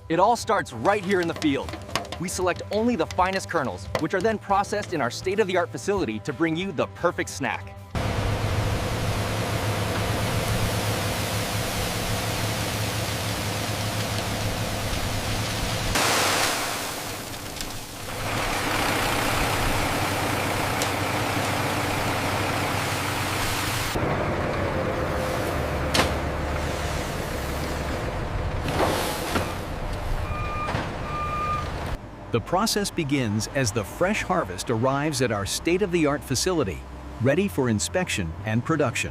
It all starts right here in the field. We select only the finest kernels, which are then processed in our state-of-the-art facility to bring you the perfect snack. The process begins as the fresh harvest arrives at our state-of-the-art facility, ready for inspection and production.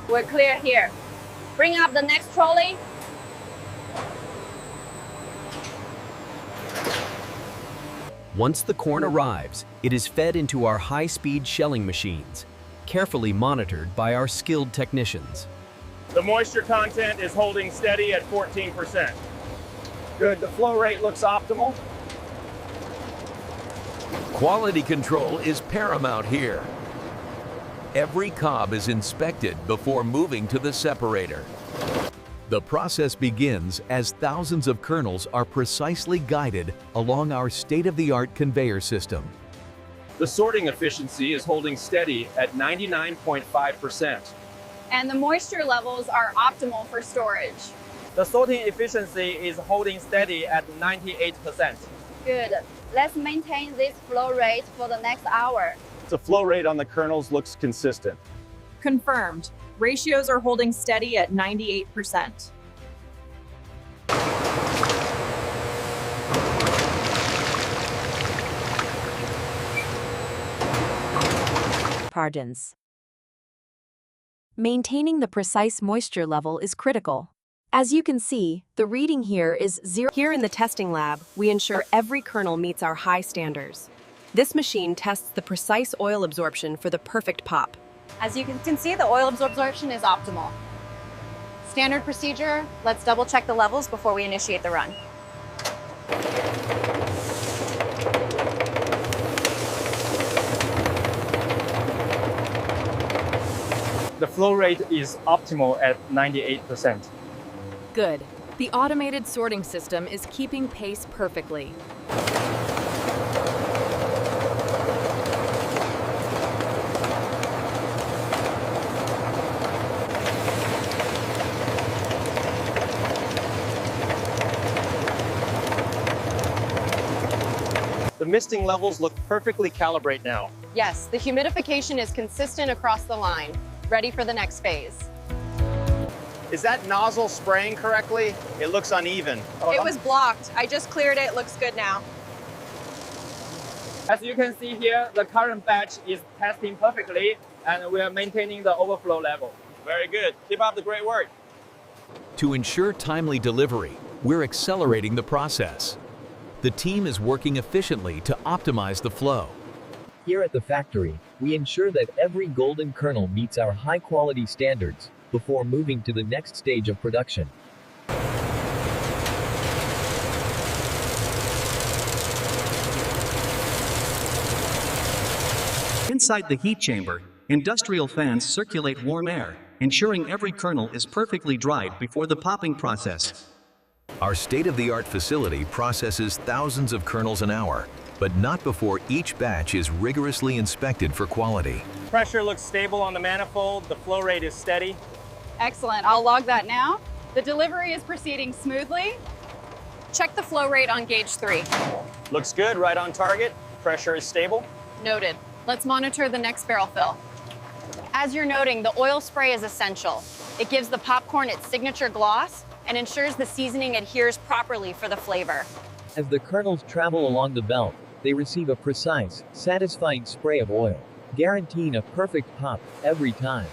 We're clear here. Bring up the next trolley. Once the corn arrives, it is fed into our high-speed shelling machines, carefully monitored by our skilled technicians. The moisture content is holding steady at 14%. Good, the flow rate looks optimal. Quality control is paramount here. Every cob is inspected before moving to the separator. The process begins as thousands of kernels are precisely guided along our state-of-the-art conveyor system. The sorting efficiency is holding steady at 99.5%. And the moisture levels are optimal for storage. The sorting efficiency is holding steady at 98%. Good. Let's maintain this flow rate for the next hour. The flow rate on the kernels looks consistent. Confirmed. Ratios are holding steady at 98%. Pardons. Maintaining the precise moisture level is critical. As you can see, the reading here is 0. Here in the testing lab, we ensure every kernel meets our high standards. This machine tests the precise oil absorption for the perfect pop. As you can see, the oil absorption is optimal. Standard procedure, let's double check the levels before we initiate the run. The flow rate is optimal at 98%. Good. The automated sorting system is keeping pace perfectly. The misting levels look perfectly calibrated now. Yes, the humidification is consistent across the line, ready for the next phase. Is that nozzle spraying correctly? It looks uneven. It was blocked. I just cleared it. Looks good now. As you can see here, the current batch is testing perfectly, and we are maintaining the overflow level. Very good. Keep up the great work. To ensure timely delivery, we're accelerating the process. The team is working efficiently to optimize the flow. Here at the factory, we ensure that every golden kernel meets our high-quality standards before moving to the next stage of production. Inside the heat chamber, industrial fans circulate warm air, ensuring every kernel is perfectly dried before the popping process. Our state-of-the-art facility processes thousands of kernels an hour, but not before each batch is rigorously inspected for quality. Pressure looks stable on the manifold. The flow rate is steady. Excellent. I'll log that now. The delivery is proceeding smoothly. Check the flow rate on gauge 3. Looks good, right on target. Pressure is stable. Noted. Let's monitor the next barrel fill. As you're noting, the oil spray is essential. It gives the popcorn its signature gloss and ensures the seasoning adheres properly for the flavor. As the kernels travel along the belt, they receive a precise, satisfying spray of oil, guaranteeing a perfect pop every time.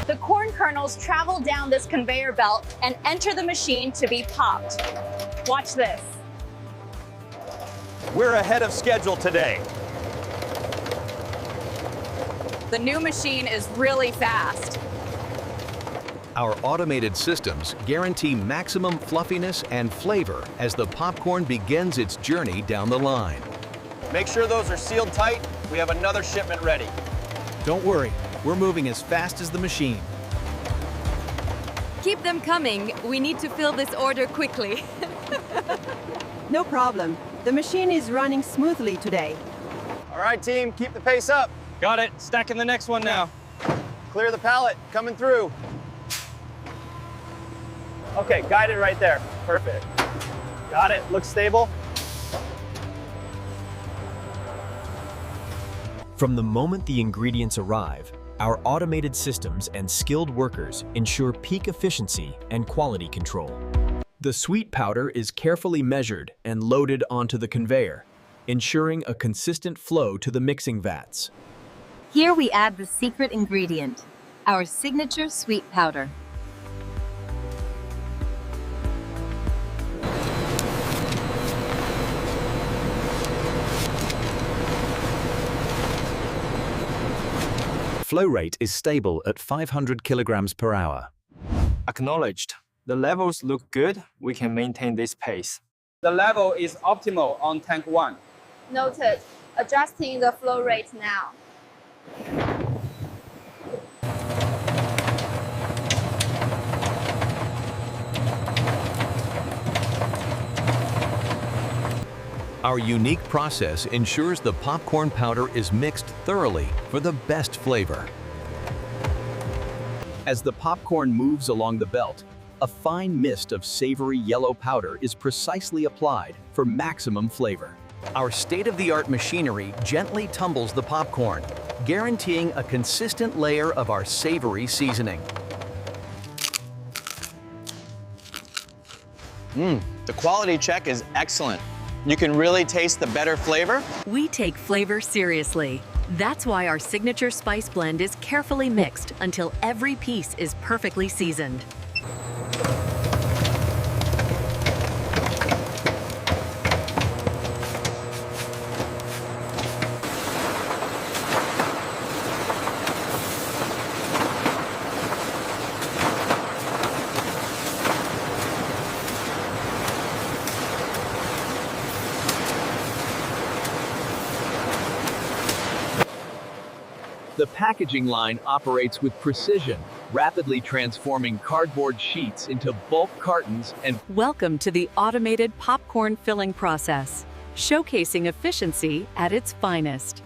The corn kernels travel down this conveyor belt and enter the machine to be popped. Watch this. We're ahead of schedule today. The new machine is really fast. Our automated systems guarantee maximum fluffiness and flavor as the popcorn begins its journey down the line. Make sure those are sealed tight. We have another shipment ready. Don't worry, we're moving as fast as the machine. Keep them coming. We need to fill this order quickly. No problem. The machine is running smoothly today. All right, team, keep the pace up. Got it. Stacking the next one now. Clear the pallet, coming through. Okay, guide it right there. Perfect. Got it, looks stable. From the moment the ingredients arrive, our automated systems and skilled workers ensure peak efficiency and quality control. The sweet powder is carefully measured and loaded onto the conveyor, ensuring a consistent flow to the mixing vats. Here we add the secret ingredient, our signature sweet powder. Flow rate is stable at 500 kilograms per hour. Acknowledged. The levels look good. We can maintain this pace. The level is optimal on tank 1. Noted. Adjusting the flow rate now. Our unique process ensures the popcorn powder is mixed thoroughly for the best flavor. As the popcorn moves along the belt, a fine mist of savory yellow powder is precisely applied for maximum flavor. Our state-of-the-art machinery gently tumbles the popcorn, guaranteeing a consistent layer of our savory seasoning. The quality check is excellent. You can really taste the better flavor. We take flavor seriously. That's why our signature spice blend is carefully mixed until every piece is perfectly seasoned. The packaging line operates with precision, rapidly transforming cardboard sheets into bulk cartons and Welcome to the automated popcorn filling process, showcasing efficiency at its finest.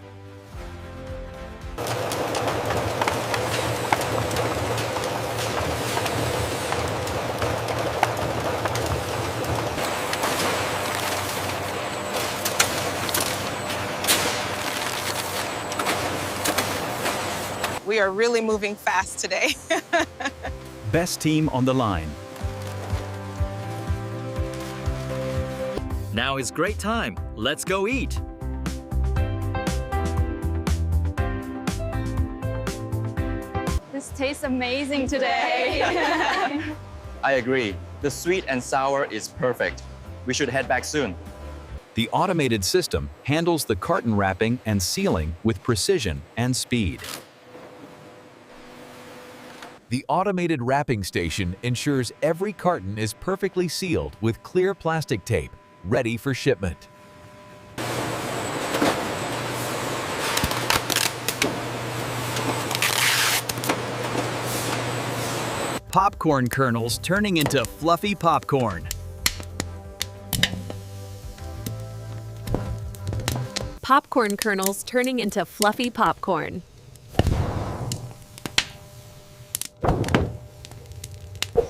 We are really moving fast today. Best team on the line. Now is great time. Let's go eat. This tastes amazing today. I agree. The sweet and sour is perfect. We should head back soon. The automated system handles the carton wrapping and sealing with precision and speed. The automated wrapping station ensures every carton is perfectly sealed with clear plastic tape, ready for shipment. Popcorn kernels turning into fluffy popcorn. Popcorn kernels turning into fluffy popcorn.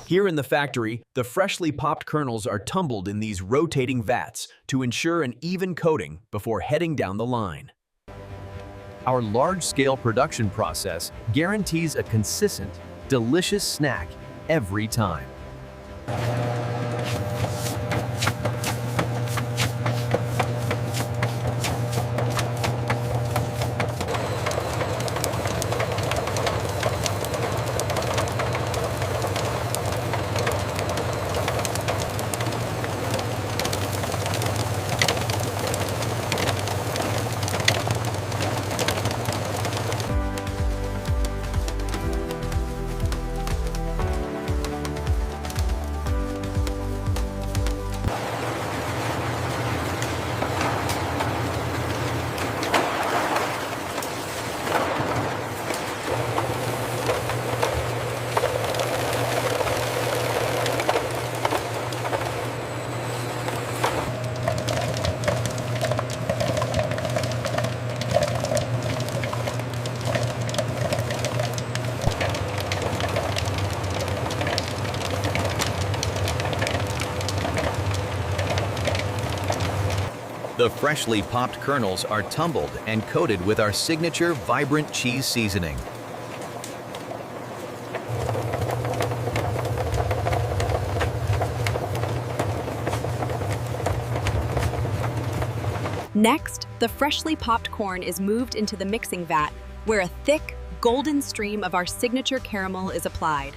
Here in the factory, the freshly popped kernels are tumbled in these rotating vats to ensure an even coating before heading down the line. Our large-scale production process guarantees a consistent, delicious snack every time. The freshly popped kernels are tumbled and coated with our signature vibrant cheese seasoning. Next, the freshly popped corn is moved into the mixing vat, where a thick, golden stream of our signature caramel is applied.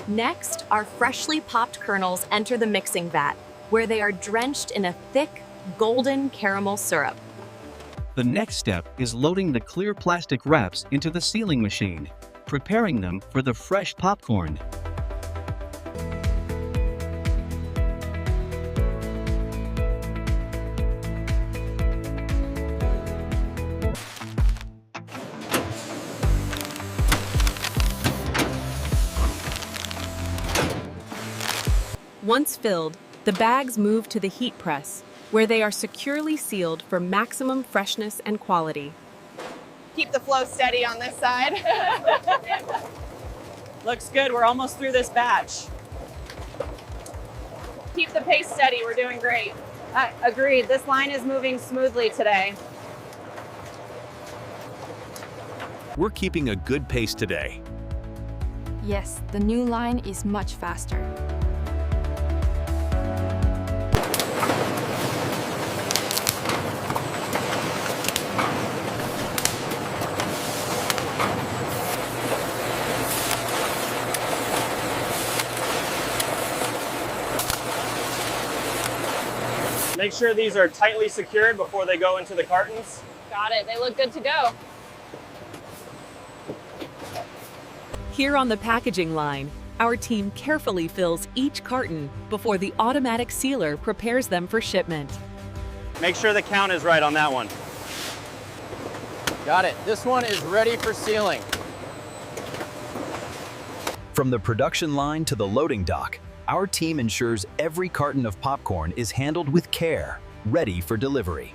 Next, our freshly popped kernels enter the mixing vat, where they are drenched in a thick, golden caramel syrup. The next step is loading the clear plastic wraps into the sealing machine, preparing them for the fresh popcorn. Once filled, the bags move to the heat press, where they are securely sealed for maximum freshness and quality. Keep the flow steady on this side. Looks good. We're almost through this batch. Keep the pace steady. We're doing great. Agreed. This line is moving smoothly today. We're keeping a good pace today. Yes, the new line is much faster. Make sure these are tightly secured before they go into the cartons. Got it. They look good to go. Here on the packaging line, our team carefully fills each carton before the automatic sealer prepares them for shipment. Make sure the count is right on that one. Got it. This one is ready for sealing. From the production line to the loading dock, our team ensures every carton of popcorn is handled with care, ready for delivery.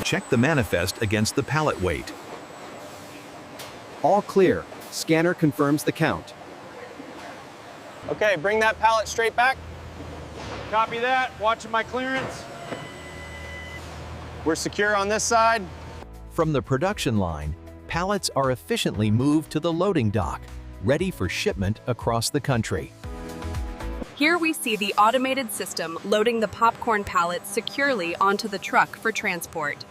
Check the manifest against the pallet weight. All clear. Scanner confirms the count. Okay, bring that pallet straight back. Copy that. Watching my clearance. We're secure on this side. From the production line, pallets are efficiently moved to the loading dock, ready for shipment across the country. Here we see the automated system loading the popcorn pallets securely onto the truck for transport.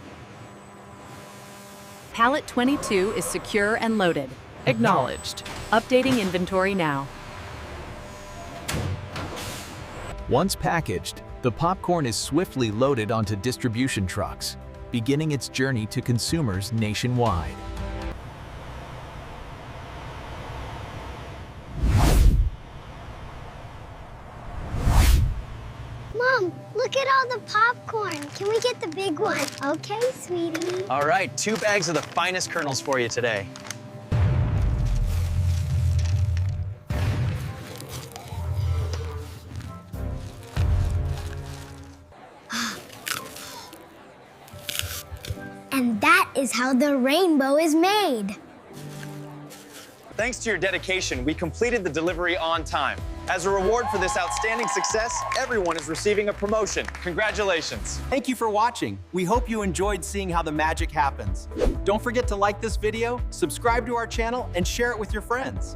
Pallet 22 is secure and loaded. Acknowledged. Updating inventory now. Once packaged, the popcorn is swiftly loaded onto distribution trucks, beginning its journey to consumers nationwide. Mom, look at all the popcorn. Can we get the big one? Okay, sweetie. All right, 2 bags of the finest kernels for you today. And that is how the rainbow is made. Thanks to your dedication, we completed the delivery on time. As a reward for this outstanding success, everyone is receiving a promotion. Congratulations. Thank you for watching. We hope you enjoyed seeing how the magic happens. Don't forget to like this video, subscribe to our channel, and share it with your friends.